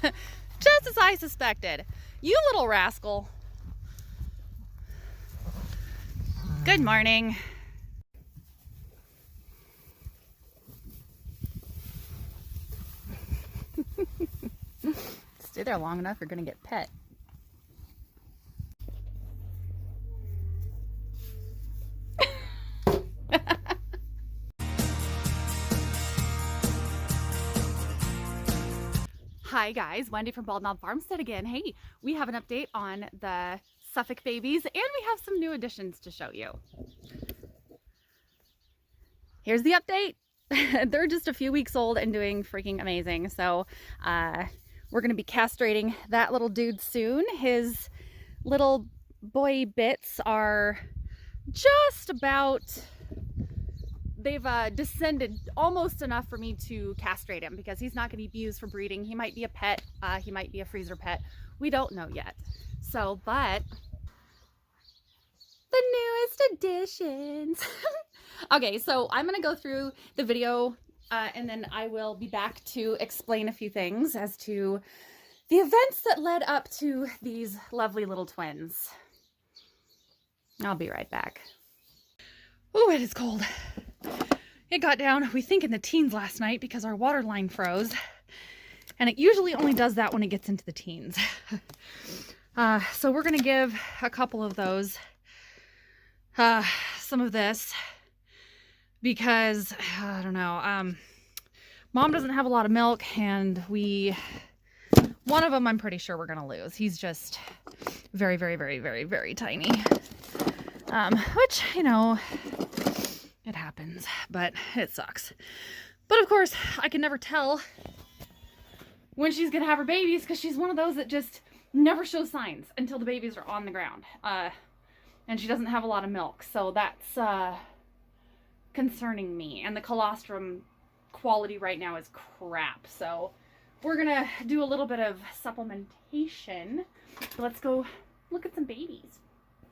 Just as I suspected. You little rascal. Good morning. Stay there long enough, you're gonna get pet. Hi guys, Wendy from Bald Knob Farmstead again. Hey, we have an update on the Suffolk babies and we have some new additions to show you. Here's the update. They're just a few weeks old and doing freaking amazing. So we're going to be castrating that little dude soon. His little boy bits are just about, they've descended almost enough for me to castrate him because he's not going to be used for breeding. He might be a pet. He might be a freezer pet. We don't know yet. So, but the newest additions. Okay, so I'm going to go through the video and then I will be back to explain a few things as to the events that led up to these lovely little twins. I'll be right back. Oh, it is cold. It got down, we think, in the teens last night because our water line froze. And it usually only does that when it gets into the teens. So we're going to give a couple of those some of this because, I don't know, Mom doesn't have a lot of milk and one of them I'm pretty sure we're going to lose. He's just very, very, very, very, very tiny. Which, you know, it happens, but it sucks. But of course, I can never tell when she's going to have her babies because she's one of those that just never shows signs until the babies are on the ground. And she doesn't have a lot of milk, so that's concerning me. And the colostrum quality right now is crap, so we're gonna do a little bit of supplementation. So let's go look at some babies.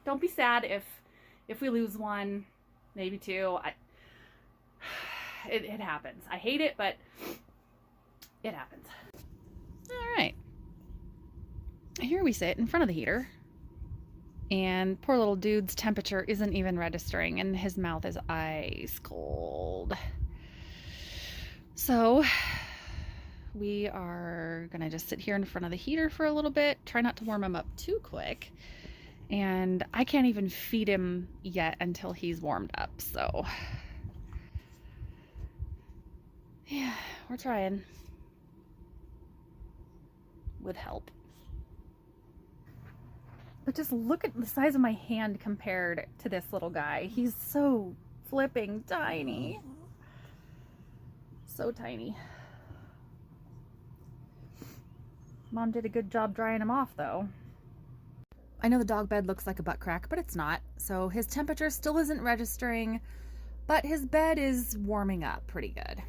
Don't be sad if we lose one, maybe two. It happens. I hate it, but it happens. All right, here we sit in front of the heater. And poor little dude's temperature isn't even registering and his mouth is ice cold. So we are gonna just sit here in front of the heater for a little bit, try not to warm him up too quick. And I can't even feed him yet until he's warmed up, so yeah, we're trying with help. But just look at the size of my hand compared to this little guy. He's so flipping tiny. So tiny. Mom did a good job drying him off though. I know the dog bed looks like a butt crack, but it's not. So his temperature still isn't registering, but his bed is warming up pretty good.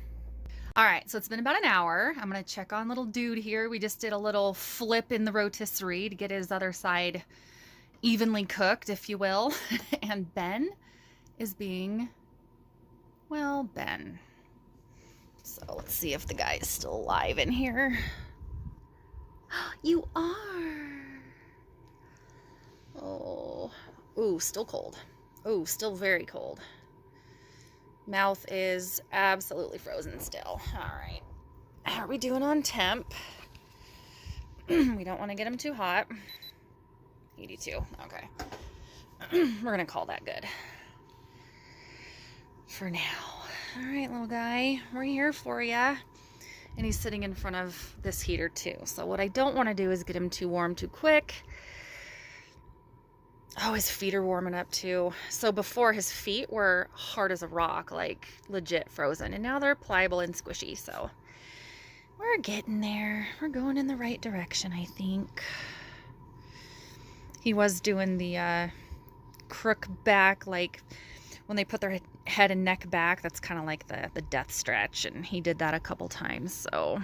All right, so it's been about an hour. I'm gonna check on little dude here. We just did a little flip in the rotisserie to get his other side evenly cooked, if you will. And Ben is being, well, Ben. So let's see if the guy is still alive in here. You are. Oh, ooh, still cold. Ooh, still very cold. Mouth is absolutely frozen still. All right. How are we doing on temp? We don't want to get him too hot. 82. Okay. We're going to call that good for now. All right, little guy. We're here for ya. And he's sitting in front of this heater too. So what I don't want to do is get him too warm too quick. Oh, his feet are warming up too. So before, his feet were hard as a rock, like legit frozen. And now they're pliable and squishy. So we're getting there. We're going in the right direction, I think. He was doing the crook back, like when they put their head and neck back. That's kind of like the death stretch. And he did that a couple times. So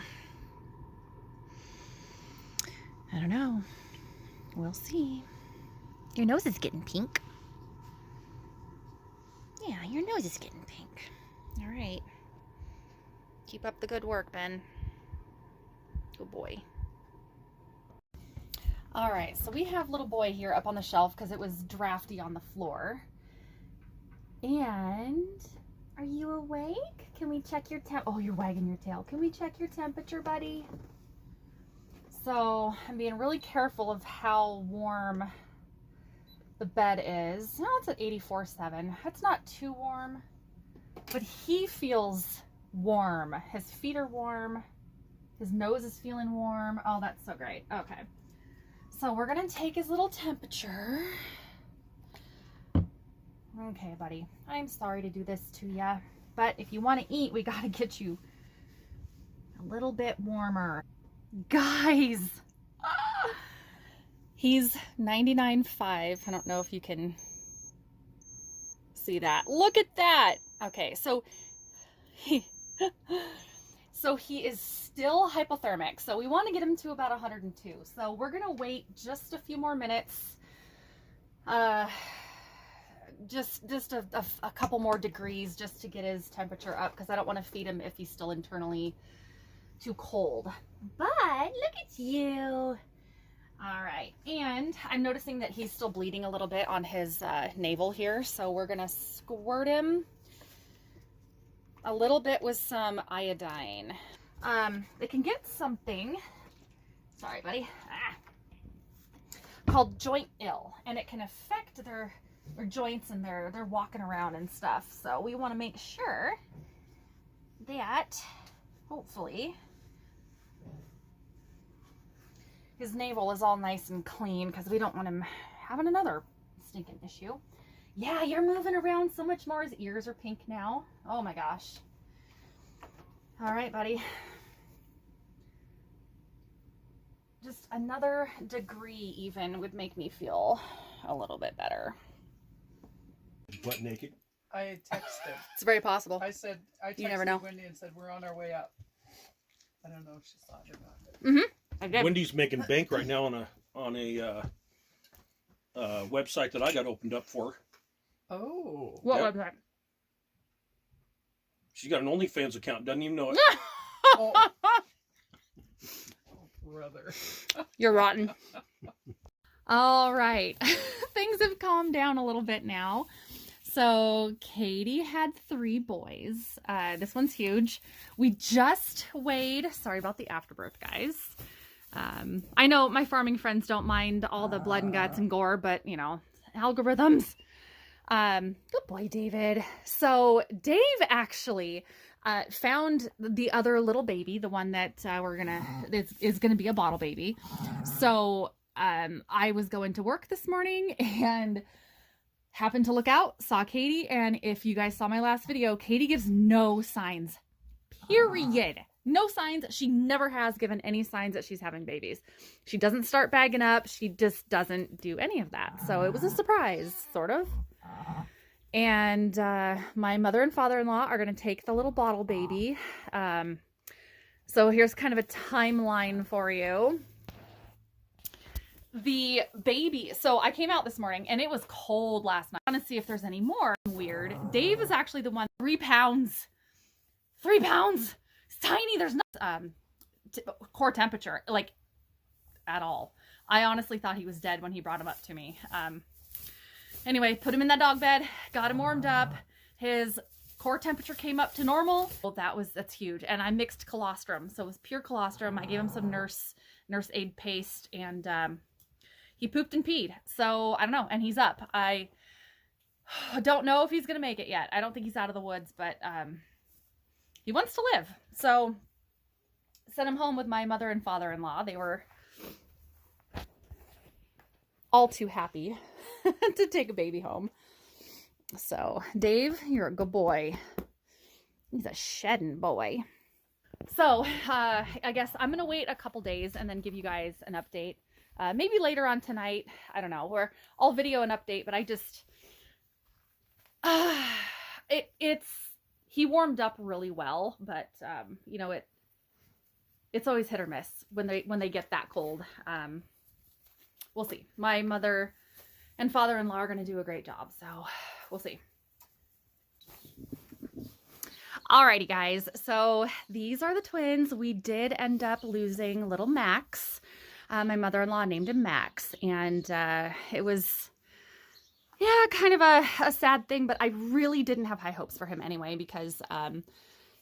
I don't know. We'll see. Your nose is getting pink. Yeah, your nose is getting pink. All right. Keep up the good work, Ben. Good boy. All right, so we have little boy here up on the shelf because it was drafty on the floor. And are you awake? Can we check your temp? Oh, you're wagging your tail. Can we check your temperature, buddy? So I'm being really careful of how warm the bed is. No, it's at 84.7. That's not too warm, but he feels warm. His feet are warm. His nose is feeling warm. Oh, that's so great. Okay. So we're going to take his little temperature. Okay, buddy. I'm sorry to do this to you, but if you want to eat, we got to get you a little bit warmer. Guys, he's 99.5. I don't know if you can see that. Look at that. Okay, so he is still hypothermic. So we want to get him to about 102. So we're going to wait just a few more minutes. Just a couple more degrees just to get his temperature up, because I don't want to feed him if he's still internally too cold. But look at you. All right, and I'm noticing that he's still bleeding a little bit on his navel here, so we're gonna squirt him a little bit with some iodine. They can get something, sorry buddy, called joint ill, and it can affect their joints, and they're walking around and stuff. So we want to make sure that hopefully his navel is all nice and clean, because we don't want him having another stinking issue. Yeah, you're moving around so much more. His ears are pink now. Oh my gosh. All right, buddy. Just another degree even would make me feel a little bit better. Butt naked? I texted. It's very possible. I texted You never know. Wendy and said, we're on our way up. I don't know if she saw it or not. Mm-hmm. I did. Wendy's making bank right now on a website that I got opened up for. Oh. What Yep. website? She's got an OnlyFans account, doesn't even know it. Oh. Brother. You're rotten. All right. Things have calmed down a little bit now. So Katie had 3 boys. This one's huge. We just weighed, sorry about the afterbirth, guys. I know my farming friends don't mind all the blood and guts and gore, but you know, algorithms. Good boy, David. So Dave actually found the other little baby, the one that is gonna be a bottle baby. So I was going to work this morning and happened to look out, saw Katie, and if you guys saw my last video, Katie gives no signs, period. No signs. She never has given any signs that she's having babies. She doesn't start bagging up. She just doesn't do any of that. So it was a surprise, sort of. And my mother and father-in-law are going to take the little bottle baby. So here's kind of a timeline for you. The baby, so I came out this morning and it was cold last night. I want to see if there's any more. Weird. Dave is actually the one, 3 pounds. 3 pounds. It's tiny. There's no core temperature, like, at all. I honestly thought he was dead when he brought him up to me. Anyway, put him in that dog bed, got him warmed up. His core temperature came up to normal. Well, that's huge. And I mixed colostrum. So it was pure colostrum. I gave him some nurse aid paste, and he pooped and peed. So I don't know. And he's up. I don't know if he's going to make it yet. I don't think he's out of the woods, but he wants to live. So sent him home with my mother and father-in-law. They were all too happy to take a baby home. So Dave, you're a good boy. He's a shedding boy. So I guess I'm going to wait a couple days and then give you guys an update. Maybe later on tonight. I don't know. Where I'll video an update, but I just, he warmed up really well, but you know, it's always hit or miss when they get that cold. We'll see. My mother and father-in-law are going to do a great job, so we'll see. Alrighty, guys. So these are the twins. We did end up losing little Max. My mother-in-law named him Max, and it was, yeah, kind of a sad thing, but I really didn't have high hopes for him anyway, because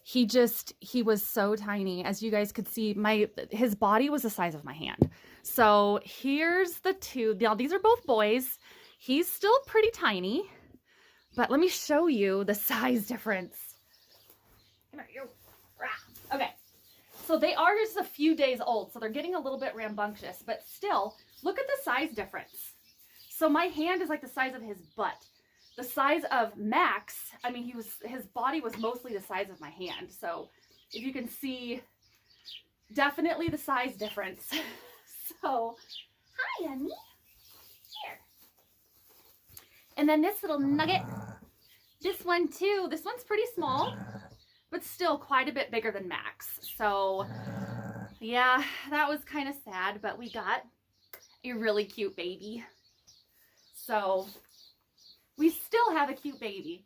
he was so tiny. As you guys could see, his body was the size of my hand. So here's the two. Now, these are both boys. He's still pretty tiny, but let me show you the size difference. Come here, you. Okay. So they are just a few days old, so they're getting a little bit rambunctious, but still, look at the size difference. So my hand is like the size of his butt. The size of Max, I mean, his body was mostly the size of my hand. So if you can see, definitely the size difference. So, hi, honey. Here. And then this little nugget, this one too. This one's pretty small, but still quite a bit bigger than Max. So, yeah, that was kind of sad, but we got a really cute baby. So, we still have a cute baby.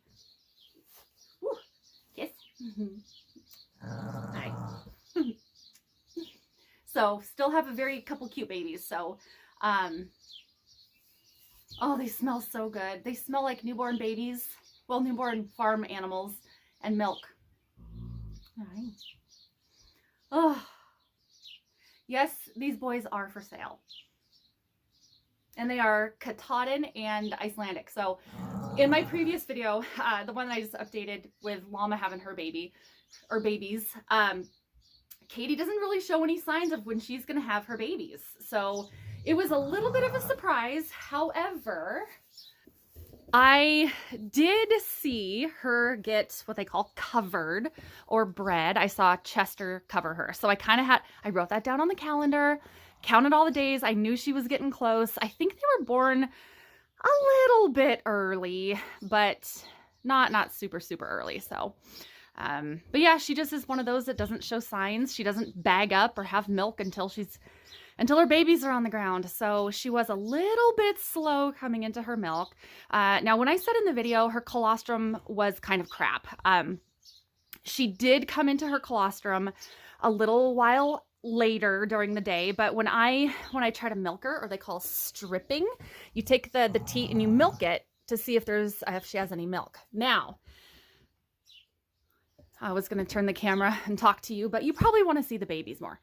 Woo. Kiss. Hi. So, still have a couple cute babies. So, oh, they smell so good. They smell like newborn babies. Well, newborn farm animals and milk. All right. Oh, yes, these boys are for sale. And they are Katahdin and Icelandic. So in my previous video, the one that I just updated with Llama having her baby, or babies, Katie doesn't really show any signs of when she's going to have her babies. So it was a little bit of a surprise. However, I did see her get what they call covered or bred. I saw Chester cover her. So I wrote that down on the calendar, counted all the days. I knew she was getting close. I think they were born a little bit early, but not super, super early. So, but yeah, she just is one of those that doesn't show signs. She doesn't bag up or have milk until her babies are on the ground. So she was a little bit slow coming into her milk. Now, when I said in the video, her colostrum was kind of crap. She did come into her colostrum a little while later during the day, but when I try to milk her, or they call stripping, you take the teat and you milk it to see if she has any milk. Now, I was going to turn the camera and talk to you, but you probably want to see the babies more.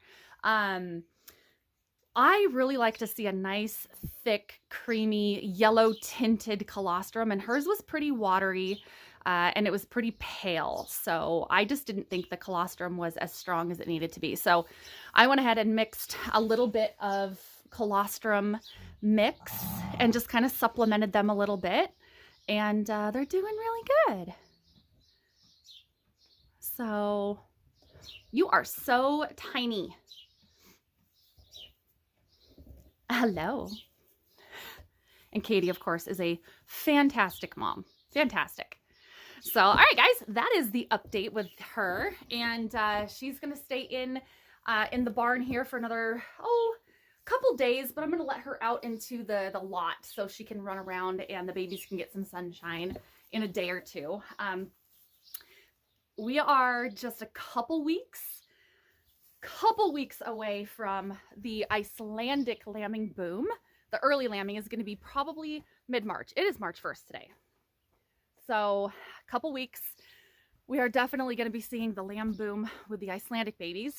I really like to see a nice, thick, creamy, yellow tinted colostrum, and hers was pretty watery, and it was pretty pale. So I just didn't think the colostrum was as strong as it needed to be. So I went ahead and mixed a little bit of colostrum mix and just kind of supplemented them a little bit, and they're doing really good. So you are so tiny. Hello. And Katie, of course, is a fantastic mom. Fantastic. So, all right, guys, that is the update with her. And she's going to stay in the barn here for another, couple days. But I'm going to let her out into the lot so she can run around and the babies can get some sunshine in a day or two. We are just a couple weeks away from the Icelandic lambing boom. The early lambing is going to be probably mid-March. It is March 1st today. So a couple weeks, we are definitely going to be seeing the lamb boom with the Icelandic babies.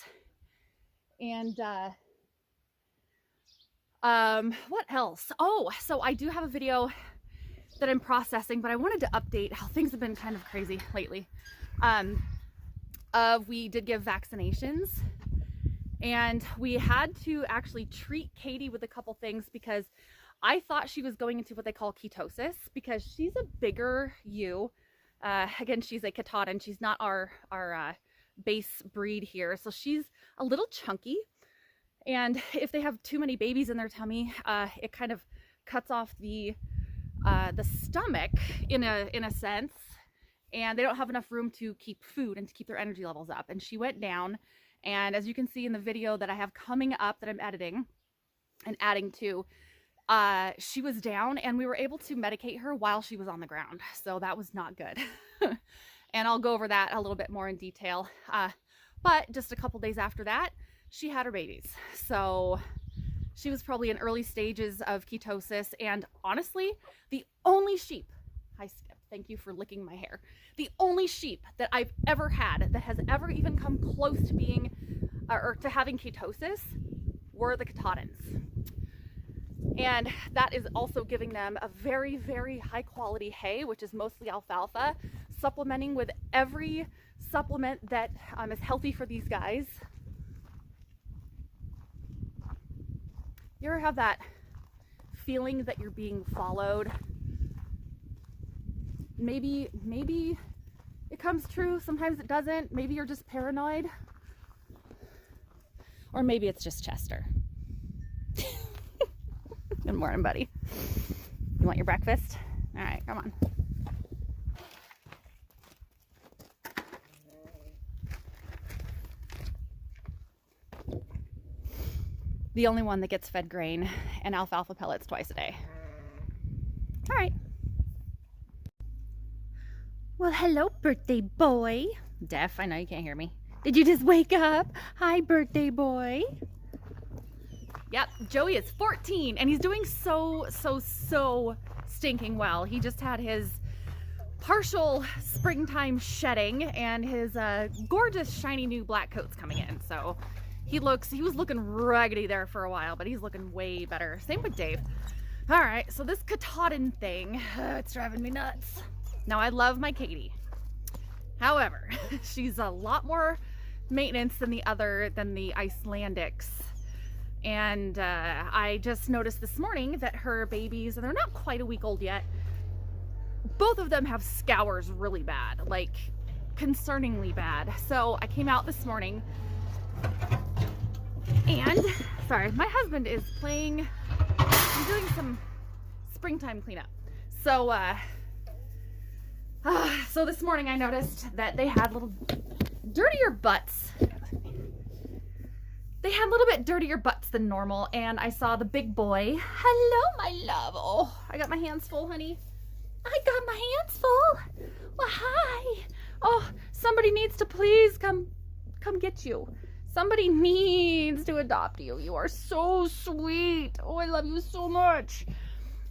And what else? Oh, so I do have a video that I'm processing, but I wanted to update how things have been kind of crazy lately. We did give vaccinations, and we had to actually treat Katie with a couple things because I thought she was going into what they call ketosis, because she's a bigger ewe. Again, she's a Katahdin. She's not our base breed here. So she's a little chunky. And if they have too many babies in their tummy, it kind of cuts off the stomach in a sense. And they don't have enough room to keep food and to keep their energy levels up. And she went down. And as you can see in the video that I have coming up that I'm editing and adding to, she was down, and we were able to medicate her while she was on the ground. So that was not good. And I'll go over that a little bit more in detail. But just a couple days after that, she had her babies. So She was probably in early stages of ketosis, and honestly, the only sheep, hi Skip, thank you for licking my hair, the only sheep that I've ever had that has ever even come close to being, or to having ketosis, were the Katahdins. And that is also giving them a very, very high quality hay, which is mostly alfalfa, supplementing with every supplement that is healthy for these guys. You ever have that feeling that you're being followed? Maybe it comes true, sometimes it doesn't. Maybe you're just paranoid. Or maybe it's just Chester. Good morning, buddy. You want your breakfast? All right, come on. The only one that gets fed grain and alfalfa pellets twice a day. All right. Well, hello, birthday boy. Deaf, I know you can't hear me. Did you just wake up? Hi, birthday boy. Yep, Joey is 14 and he's doing so stinking well. He just had his partial springtime shedding and his gorgeous shiny new black coat's coming in. So he was looking raggedy there for a while, but he's looking way better. Same with Dave. All right, so this Katahdin thing, it's driving me nuts. Now I love my Katie. However, she's a lot more maintenance than the Icelandics. And I just noticed this morning that her babies, and they're not quite a week old yet, both of them have scours really bad, like concerningly bad. So I came out this morning and, sorry, my husband is playing, I'm doing some springtime cleanup. So, so this morning I noticed that they had little dirtier butts. They had a little bit dirtier butts than normal, and I saw the big boy. Hello, my love. Oh, I got my hands full, honey. I got my hands full. Well, hi. Oh, somebody needs to please come get you. Somebody needs to adopt you. You are so sweet. Oh, I love you so much.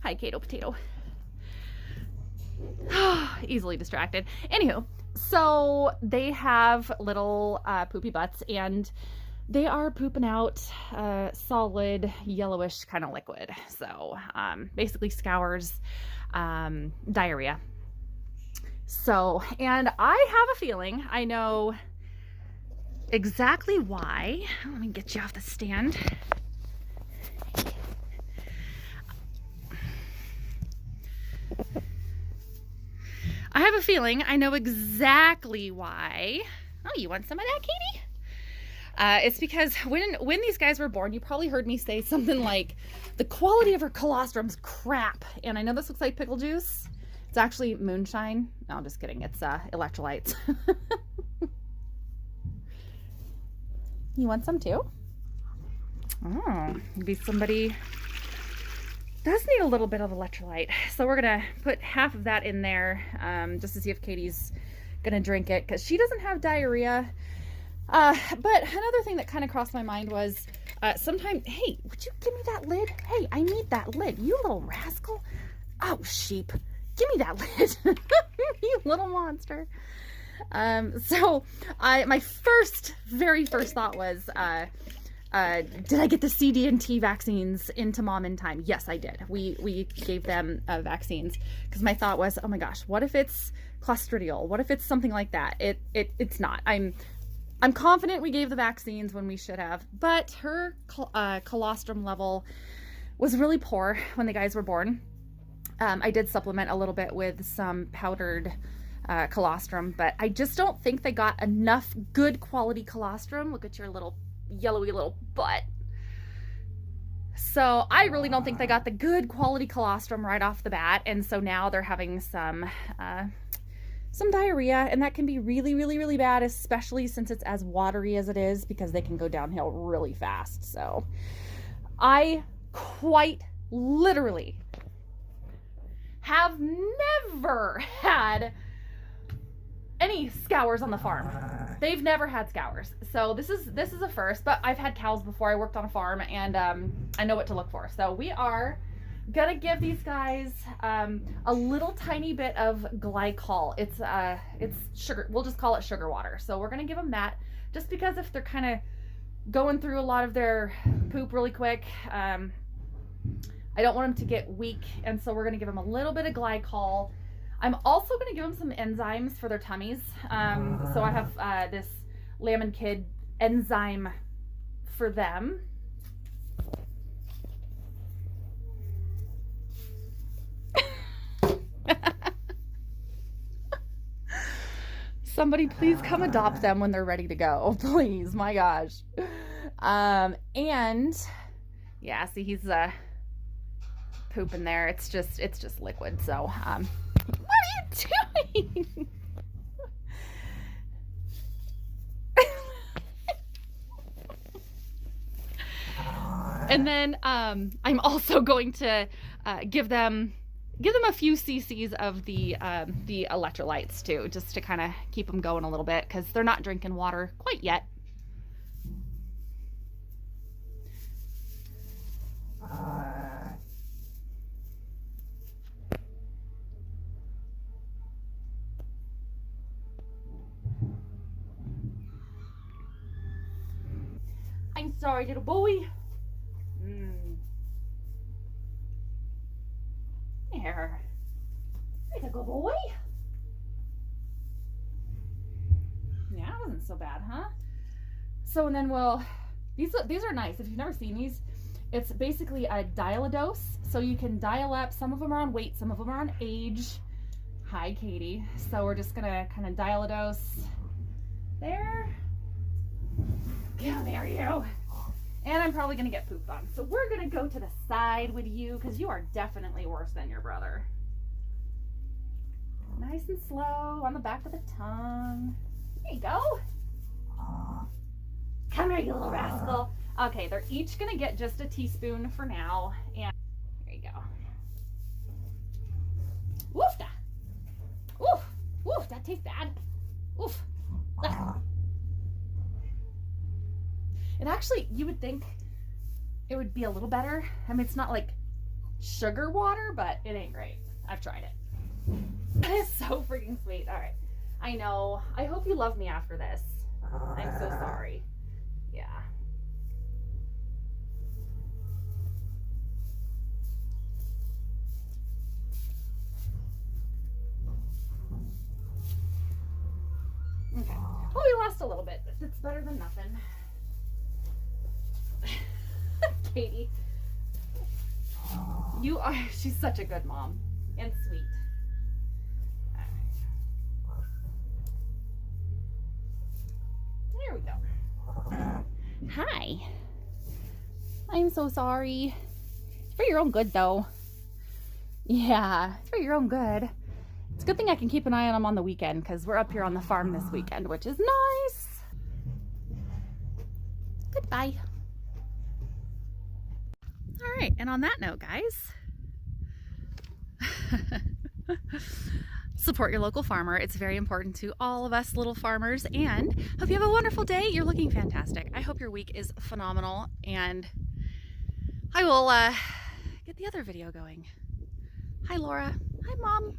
Hi, Kato Potato. Easily distracted. Anywho, so they have little poopy butts, and they are pooping out solid yellowish kind of liquid. So basically scours, diarrhea. So, and I have a feeling I know exactly why. Let me get you off the stand. I have a feeling I know exactly why. Oh, you want some of that, Katie? It's because when these guys were born, you probably heard me say something like, the quality of her colostrum's crap. And I know this looks like pickle juice. It's actually moonshine. No, I'm just kidding. It's electrolytes. You want some too? Oh, maybe somebody does need a little bit of electrolyte. So we're gonna put half of that in there just to see if Katie's gonna drink it, because she doesn't have diarrhea. But another thing that kind of crossed my mind was sometimes, hey, would you give me that lid? Hey, I need that lid, you little rascal. Oh, sheep, give me that lid. You little monster. So my very first thought was, did I get the CD&T vaccines into Mom in time? Yes, I did. We gave them vaccines, because my thought was, oh my gosh, what if it's Clostridial? What if it's something like that? It's not. I'm confident we gave the vaccines when we should have, but her colostrum level was really poor when the guys were born. I did supplement a little bit with some powdered colostrum, but I just don't think they got enough good quality colostrum. Look at your little yellowy little butt. So I really don't think they got the good quality colostrum right off the bat, and so now they're having some diarrhea, and that can be really, really, really bad, especially since it's as watery as it is, because they can go downhill really fast. So I quite literally have never had any scours on the farm. They've never had scours, so this is a first. But I've had cows before. I worked on a farm, and I know what to look for. So we are gonna give these guys a little tiny bit of glycol. It's sugar. We'll just call it sugar water. So we're gonna give them that, just because if they're kind of going through a lot of their poop really quick, I don't want them to get weak, and so we're gonna give them a little bit of glycol. I'm also going to give them some enzymes for their tummies. So I have this Lamb and Kid enzyme for them. Somebody please come adopt them when they're ready to go. Please, my gosh. And yeah, see, he's pooping there. It's just liquid. So what are you doing? And then I'm also going to give them a few cc's of the electrolytes too, just to kind of keep them going a little bit, because they're not drinking water quite yet. I'm sorry, little boy. There. There's a good boy. Yeah, that wasn't so bad, huh? So, and then these are nice. If you've never seen these, it's basically a dial-a-dose. So you can dial up. Some of them are on weight, some of them are on age. Hi, Katie. So we're just gonna kind of dial-a-dose there. Come here, you. And I'm probably gonna get pooped on. So we're gonna go to the side with you, because you are definitely worse than your brother. Nice and slow on the back of the tongue. There you go. Come here, you little rascal. Okay, they're each gonna get just a teaspoon for now. And there you go. Woof da. Woof. Woof, that tastes bad. Woof. Ugh. It actually, you would think it would be a little better. I mean, it's not like sugar water, but it ain't great. I've tried it. That is so freaking sweet. All right. I know. I hope you love me after this. I'm so sorry. Yeah. Okay. Well, we lost a little bit, but it's better than nothing. Katie, she's such a good mom and sweet. There we go. Hi. I'm so sorry. It's for your own good, though. Yeah, it's for your own good. It's a good thing I can keep an eye on them on the weekend, because we're up here on the farm this weekend, which is nice. Goodbye. All right, and on that note, guys, support your local farmer. It's very important to all of us little farmers, and hope you have a wonderful day. You're looking fantastic. I hope your week is phenomenal, and I will get the other video going. Hi, Laura. Hi, Mom.